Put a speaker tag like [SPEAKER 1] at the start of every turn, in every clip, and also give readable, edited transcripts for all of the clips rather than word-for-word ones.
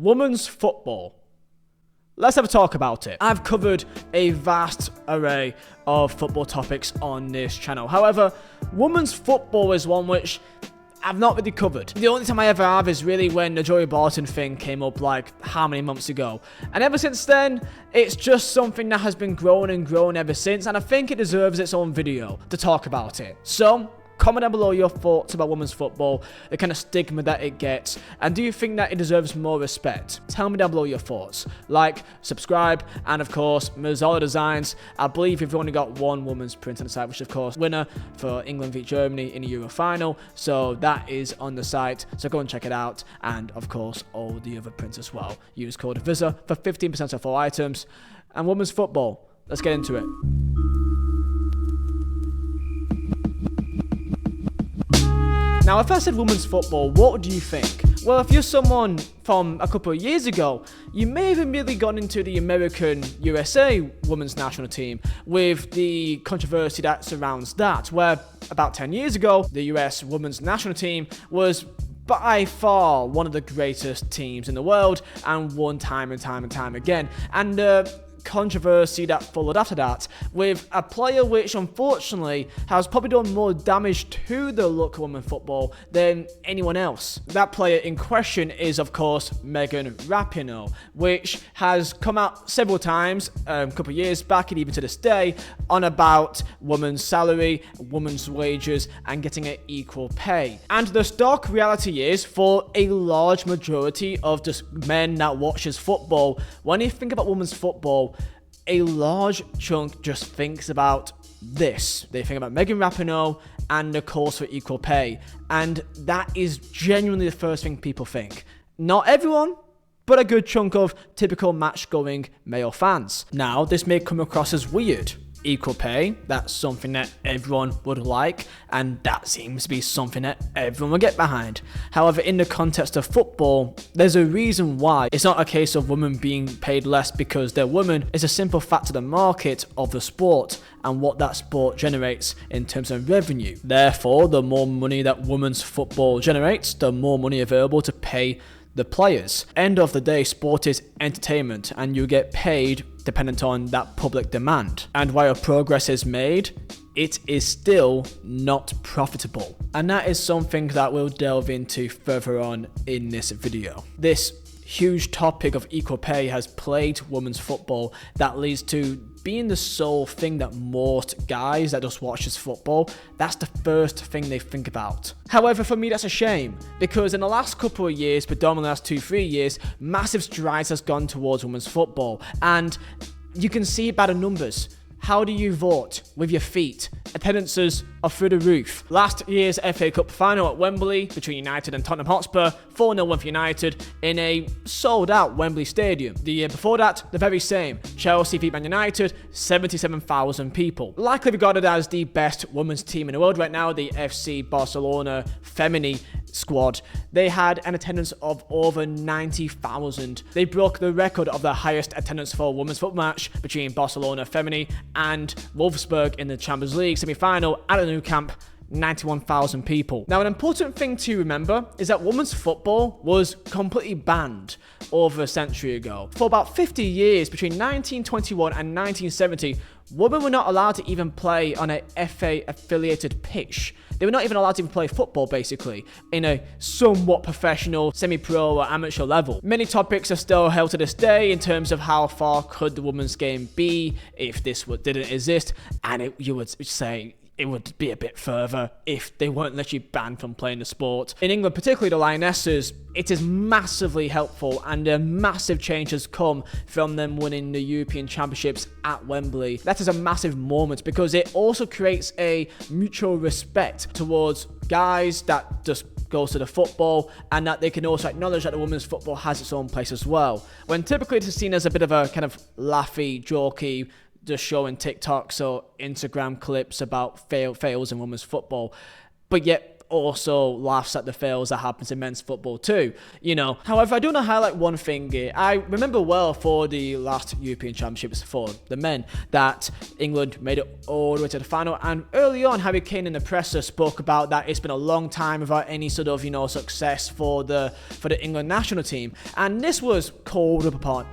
[SPEAKER 1] Women's football. Let's have a talk about it. I've covered a vast array of football topics on this channel. However, women's football is one which I've not really covered. The only time I ever have is really when the Joey Barton thing came up like how many months ago. And ever since then, it's just something that has been growing and growing ever since, and I think it deserves its own video to talk about it. So, comment down below your thoughts about women's football, the kind of stigma that it gets, and do you think that it deserves more respect? Tell me down below your thoughts. Like, subscribe, and of course, Vizeh designs. I believe we've only got one women's print on the site, which of course, winner for England v Germany in the Euro final. So that is on the site, so go and check it out. And of course, all the other prints as well. Use code Vizeh for 15% off all items. And women's football, let's get into it. Now, if I said women's football, what do you think? Well, if you're someone from a couple of years ago, you may have immediately gone into the American USA women's national team with the controversy that surrounds that, where about 10 years ago, the US women's national team was by far one of the greatest teams in the world and won time and time again. And controversy that followed after that with a player which unfortunately has probably done more damage to the look of women's football than anyone else. That player in question is of course Megan Rapinoe, which has come out several times a couple of years back and even to this day on about women's salary, women's wages and getting an equal pay. And the stark reality is, for a large majority of just men that watches football, when you think about women's football, a large chunk just thinks about this. They think about Megan Rapinoe and the calls for equal pay. And that is genuinely the first thing people think. Not everyone, but a good chunk of typical match-going male fans. Now, this may come across as weird. Equal pay, that's something that everyone would like, and that seems to be something that everyone will get behind. However, in the context of football, there's a reason why. It's not a case of women being paid less because they're women. It's a simple fact of the market of the sport and what that sport generates in terms of revenue. Therefore, the more money that women's football generates, the more money available to pay the players. End of the day, sport is entertainment and you get paid dependent on that public demand. And while progress is made, it is still not profitable. And that is something that we'll delve into further on in this video. This huge topic of equal pay has plagued women's football that leads to being the sole thing that most guys that just watches football, that's the first thing they think about. However, for me, that's a shame, because in the last couple of years, predominantly the last 2-3 years, massive strides has gone towards women's football, and you can see it by the numbers. How do you vote? With your feet. Attendances are through the roof. Last year's FA Cup final at Wembley between United and Tottenham Hotspur, 4-0 win for United in a sold-out Wembley Stadium. The year before that, the very same. Chelsea beat Man United, 77,000 people. Likely regarded as the best women's team in the world right now, the FC Barcelona Femini squad. They had an attendance of over 90,000. They broke the record of the highest attendance for a women's football match between Barcelona Femini and Wolfsburg in the Champions League semi-final at the Nou Camp, 91,000 people. Now, an important thing to remember is that women's football was completely banned over a century ago. For about 50 years, between 1921 and 1970, women were not allowed to even play on a FA-affiliated pitch. They were not even allowed to even play football, basically, in a somewhat professional, semi-pro or amateur level. Many topics are still held to this day in terms of how far could the women's game be if this didn't exist, and you would say it would be a bit further if they weren't literally banned from playing the sport. In England, particularly the Lionesses, it is massively helpful, and a massive change has come from them winning the European Championships at Wembley. That is a massive moment because it also creates a mutual respect towards guys that just goes to the football, and that they can also acknowledge that the women's football has its own place as well. When typically it is seen as a bit of a kind of laughy, jokey, just showing TikToks or Instagram clips about fails in women's football. But yet, also laughs at the fails that happens in men's football too, you know. However, I do want to highlight one thing here. I remember well for the last European Championships for the men that England made it all the way to the final, and early on Harry Kane in the presser spoke about that it's been a long time without any sort of, you know, success for the England national team, and this was called up upon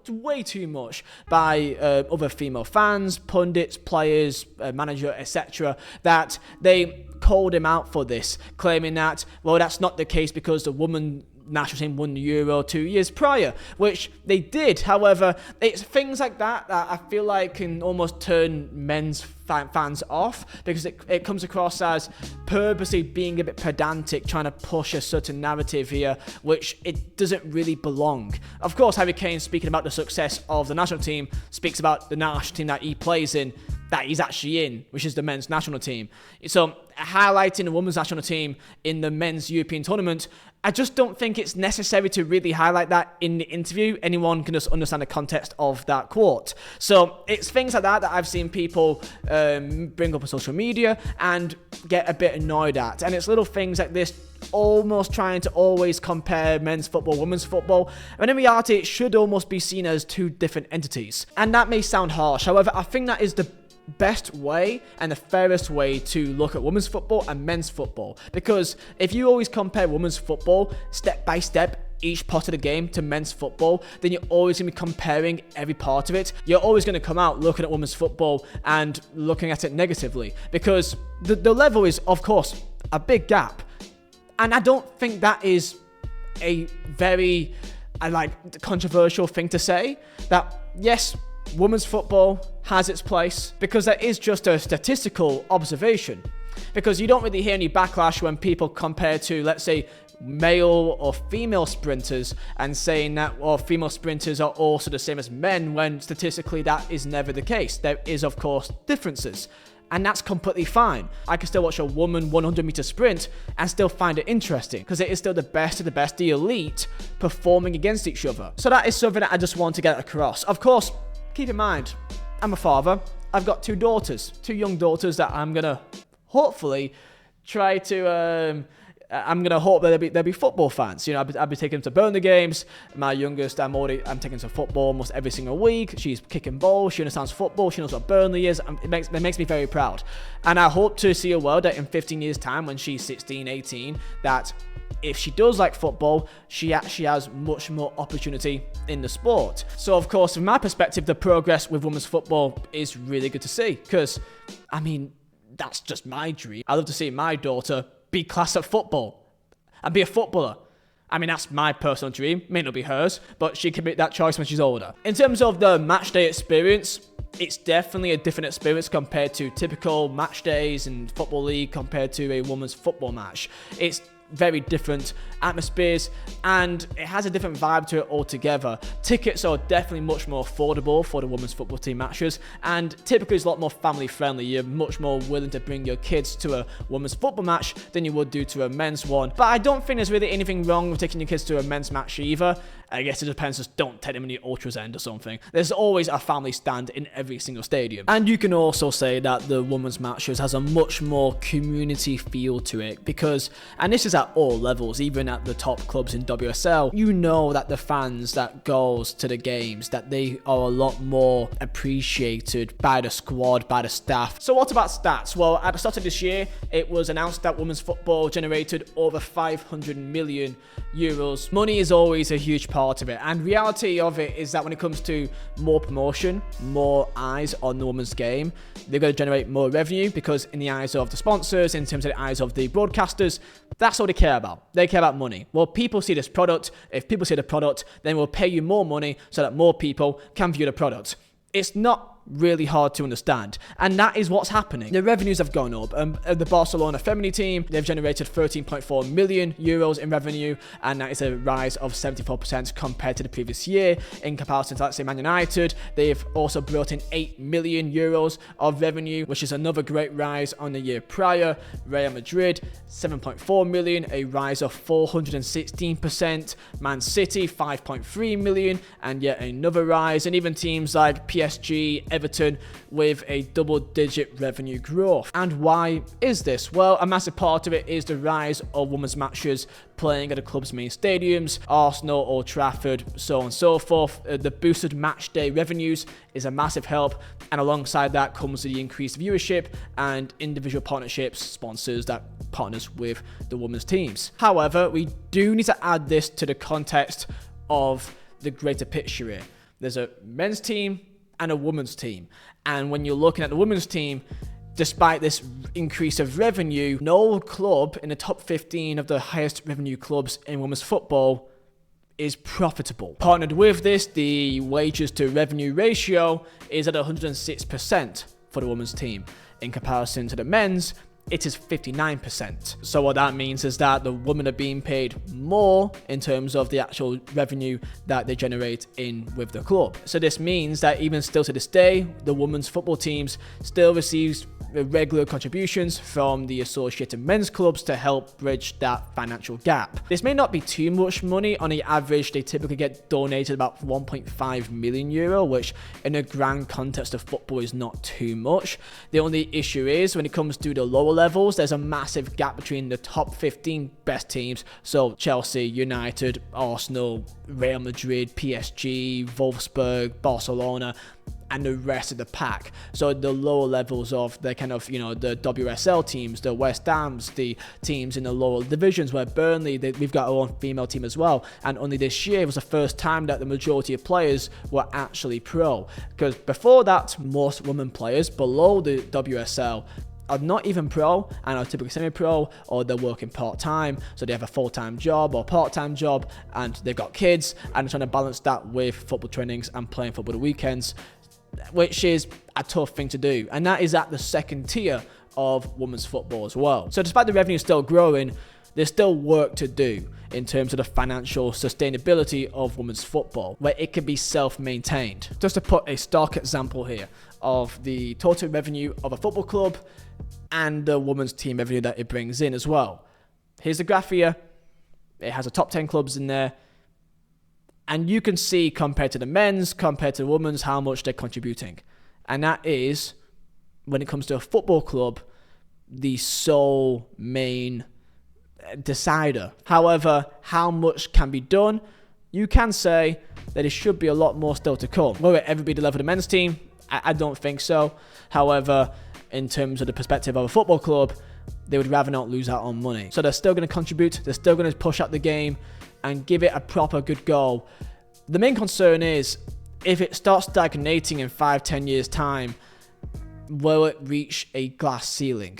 [SPEAKER 1] way too much by other female fans, pundits, players, manager, etc., that they called him out for this, claiming that, well, that's not the case because the woman national team won the Euro 2 years prior, which they did. However, it's things like that that I feel like can almost turn men's fans off, because it comes across as purposely being a bit pedantic, trying to push a certain narrative here, which it doesn't really belong. Of course, Harry Kane, speaking about the success of the national team, speaks about the national team that he plays in, that he's actually in, which is the men's national team. So highlighting the women's national team in the men's European tournament, I just don't think it's necessary to really highlight that in the interview. Anyone can just understand the context of that quote. So it's things like that that I've seen people bring up on social media and get a bit annoyed at. And it's little things like this, almost trying to always compare men's football, women's football, when in reality it should almost be seen as two different entities. And that may sound harsh. However, I think that is the best way and the fairest way to look at women's football and men's football, because if you always compare women's football step by step, each part of the game, to men's football, then you're always going to be comparing every part of it. You're always going to come out looking at women's football and looking at it negatively, because the level is, of course, a big gap. And I don't think that is a very controversial thing to say, that yes, women's football has its place, because that is just a statistical observation. Because you don't really hear any backlash when people compare to, let's say, male or female sprinters, and saying that, well, female sprinters are also the same as men, when statistically that is never the case. There is, of course, differences. And that's completely fine. I can still watch a woman 100-meter sprint and still find it interesting, because it is still the best of the best, the elite, performing against each other. So that is something that I just want to get across. Of course, keep in mind, I'm a father. I've got two young daughters that I'm going to hopefully try to... I'm going to hope that they'll be football fans. You know, I'll be taking them to Burnley games. My youngest, I'm taking to football almost every single week. She's kicking balls. She understands football. She knows what Burnley is. It makes me very proud. And I hope to see a world that in 15 years' time, when she's 16, 18, that if she does like football, she actually has much more opportunity in the sport. So, of course, from my perspective, the progress with women's football is really good to see, because, I mean, that's just my dream. I love to see my daughter be class at football and be a footballer. I mean, that's my personal dream. May not be hers, but she can make that choice when she's older. In terms of the match day experience, it's definitely a different experience compared to typical match days in Football League compared to a women's football match. It's very different atmospheres, and it has a different vibe to it altogether. Tickets are definitely much more affordable for the women's football team matches, and typically it's a lot more family friendly. You're much more willing to bring your kids to a women's football match than you would do to a men's one. But I don't think there's really anything wrong with taking your kids to a men's match either. I guess it depends, just don't take them in the Ultras end or something. There's always a family stand in every single stadium. And you can also say that the women's matches has a much more community feel to it, because, and this is at all levels, even at the top clubs in WSL, you know that the fans that goes to the games, that they are a lot more appreciated by the squad, by the staff. So what about stats? Well, at the start of this year, it was announced that women's football generated over 500 million euros. Money is always a huge part of it, and reality of it is that when it comes to more promotion, more eyes on the women's game, they're going to generate more revenue, because in the eyes of the sponsors, in terms of the eyes of the broadcasters, that's all they care about. They care about money. Well, people see this product. If people see the product, then we'll pay you more money so that more people can view the product. It's not really hard to understand, and that is what's happening. The revenues have gone up. The Barcelona feminine team, they've generated 13.4 million euros in revenue, and that is a rise of 74% compared to the previous year. In comparison to, let's say, Man United, they've also brought in 8 million euros of revenue, which is another great rise on the year prior. Real Madrid, 7.4 million, a rise of 416%. Man City, 5.3 million, and yet another rise. And even teams like PSG, Everton with a double-digit revenue growth. And why is this? Well, a massive part of it is the rise of women's matches playing at the club's main stadiums, Arsenal, Old Trafford, so on and so forth. The boosted match day revenues is a massive help, and alongside that comes the increased viewership and individual partnerships, sponsors that partners with the women's teams. However, we do need to add this to the context of the greater picture here. There's a men's team and a women's team, and when you're looking at the women's team, despite this increase of revenue, no club in the top 15 of the highest revenue clubs in women's football is profitable. Partnered with this, the wages to revenue ratio is at 106% for the women's team. In comparison to the men's, it is 59%. So what that means is that the women are being paid more in terms of the actual revenue that they generate in with the club. So this means that even still to this day, the women's football teams still receives regular contributions from the associated men's clubs to help bridge that financial gap. This may not be too much money. On the average, they typically get donated about 1.5 million euro, which in a grand context of football is not too much. The only issue is when it comes to the lower levels, there's a massive gap between the top 15 best teams, so Chelsea, United, Arsenal, Real Madrid, PSG, Wolfsburg, Barcelona, and the rest of the pack. So the lower levels of the kind of, the WSL teams, the West Hams, the teams in the lower divisions, where Burnley, we've got our own female team as well. And only this year was the first time that the majority of players were actually pro. Because before that, most women players below the WSL are not even pro and are typically semi-pro, or they're working part-time, so they have a full-time job or part-time job, and they've got kids and trying to balance that with football trainings and playing football the weekends, which is a tough thing to do. And that is at the second tier of women's football as well. So despite the revenue still growing, there's still work to do in terms of the financial sustainability of women's football, where it can be self-maintained. Just to put a stark example here of the total revenue of a football club and the women's team revenue that it brings in as well. Here's the graph here. It has the top 10 clubs in there. And you can see, compared to the men's, compared to the women's, how much they're contributing. And that is, when it comes to a football club, the sole main decider. However, how much can be done? You can say that it should be a lot more still to come. Will it ever be the level of the men's team? I don't think so. However, in terms of the perspective of a football club, they would rather not lose out on money. So they're still going to contribute, they're still going to push out the game and give it a proper good goal. The main concern is, if it starts stagnating in 5-10 years time, will it reach a glass ceiling?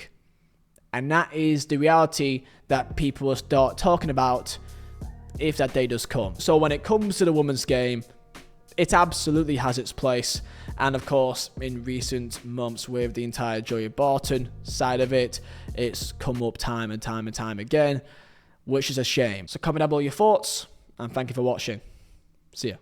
[SPEAKER 1] And that is the reality that people will start talking about if that day does come. So when it comes to the women's game, it absolutely has its place. And of course, in recent months with the entire Joey Barton side of it, it's come up time and time and time again, which is a shame. So comment down below your thoughts, and thank you for watching. See ya.